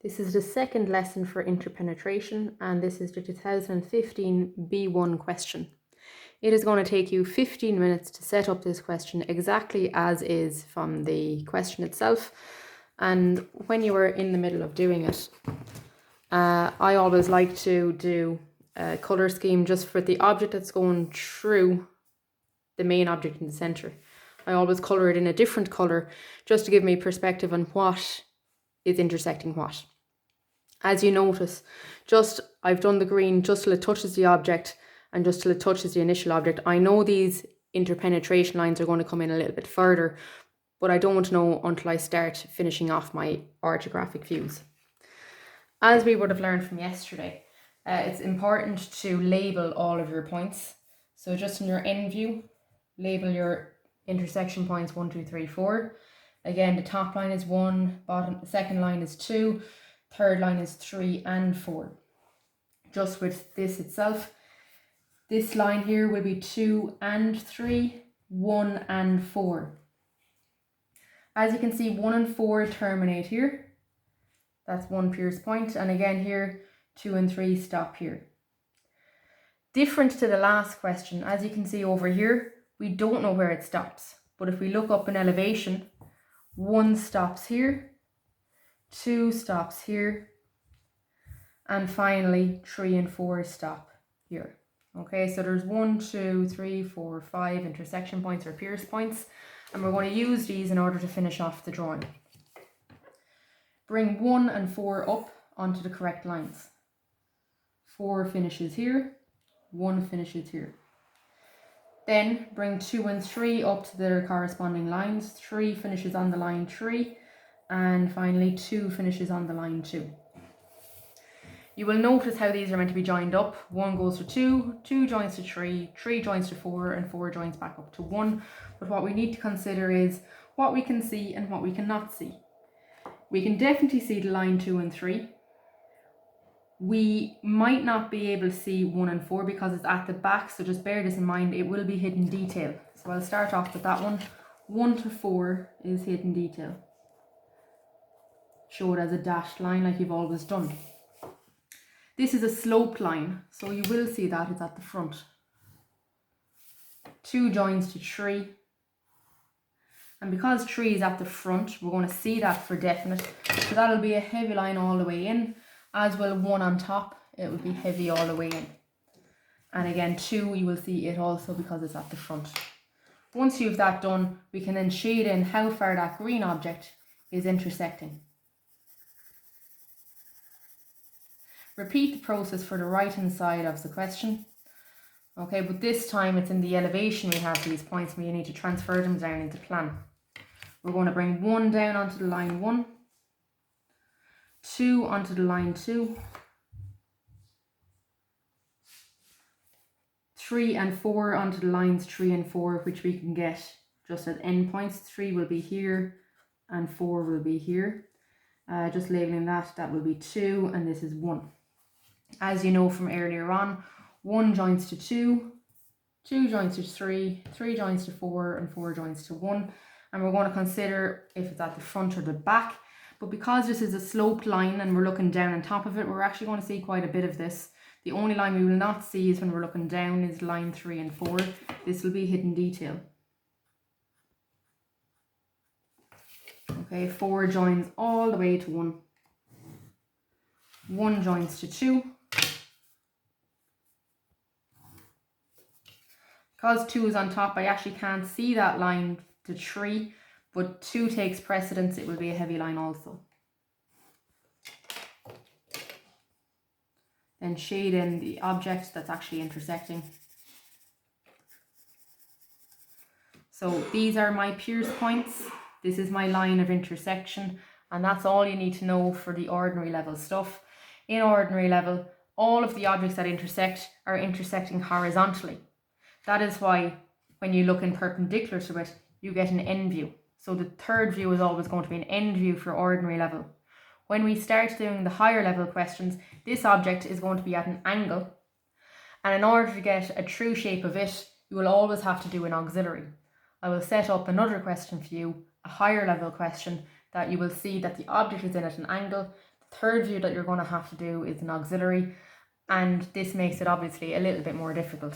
This is the second lesson for interpenetration, and this is the 2015 B1 question. It is going to take you 15 minutes to set up this question exactly as is from the question itself. And when you are in the middle of doing it, I always like to do a colour scheme just for the object that's going through the main object in the centre. I always colour it in a different colour just to give me perspective on what is intersecting what. As you notice, I've done the green just till it touches the object and just till it touches the initial object. I know these interpenetration lines are going to come in a little bit further, but I don't know until I start finishing off my orthographic views. As we would have learned from yesterday, it's important to label all of your points. So just in your end view, label your intersection points 1, 2, 3, 4. Again, the top line is 1, the second line is 2, third line is 3 and 4. Just with this itself, this line here will be 2 and 3, 1 and 4. As you can see, 1 and 4 terminate here. That's one pierce point. And again here, 2 and 3 stop here. Different to the last question, as you can see over here, we don't know where it stops. But if we look up in elevation, 1 stops here, 2 stops here, and finally 3 and 4 stop here. Okay, so there's 1, 2, 3, 4, 5 intersection points or pierce points, and we're going to use these in order to finish off the drawing. Bring 1 and 4 up onto the correct lines. 4 finishes here, 1 finishes here. Then bring 2 and 3 up to their corresponding lines. 3 finishes on the line 3, and finally 2 finishes on the line 2. You will notice how these are meant to be joined up. 1 goes to 2, 2 joins to 3, 3 joins to 4, and 4 joins back up to 1. But what we need to consider is what we can see and what we cannot see. We can definitely see the line 2 and 3. We might not be able to see 1 and 4 because it's at the back, so just bear this in mind, it will be hidden detail. So I'll start off with that one. 1 to 4 is hidden detail. Show it as a dashed line like you've always done. This is a sloped line, so you will see that it's at the front. 2 joins to 3. And because 3 is at the front, we're going to see that for definite. So that'll be a heavy line all the way in, as will 1 on top, it will be heavy all the way in. And again, 2, you will see it also because it's at the front. Once you've that done, we can then shade in how far that green object is intersecting. Repeat the process for the right hand side of the question. Okay, but this time it's in the elevation we have these points, and we need to transfer them down into plan. We're going to bring 1 down onto the line 1, 2 onto the line 2, 3 and 4 onto the lines 3 and 4, which we can get just as endpoints. 3 will be here and 4 will be here. Just labelling that will be 2 and this is 1. As you know from earlier on, 1 joins to 2, 2 joins to 3, 3 joins to 4, and 4 joins to 1. And we're going to consider if it's at the front or the back. But because this is a sloped line and we're looking down on top of it, we're actually going to see quite a bit of this. The only line we will not see is when we're looking down is line 3 and 4. This will be hidden detail. Okay, 4 joins all the way to 1. 1 joins to 2. Because 2 is on top, I actually can't see that line to 3, but 2 takes precedence, it will be a heavy line also. Then shade in the object that's actually intersecting. So these are my pierce points. This is my line of intersection, and that's all you need to know for the ordinary level stuff. In ordinary level, all of the objects that intersect are intersecting horizontally. That is why when you look in perpendicular to it, you get an end view. So the third view is always going to be an end view for ordinary level. When we start doing the higher level questions, this object is going to be at an angle. And in order to get a true shape of it, you will always have to do an auxiliary. I will set up another question for you, a higher level question, that you will see that the object is in at an angle, the third view that you're going to have to do is an auxiliary, and this makes it obviously a little bit more difficult.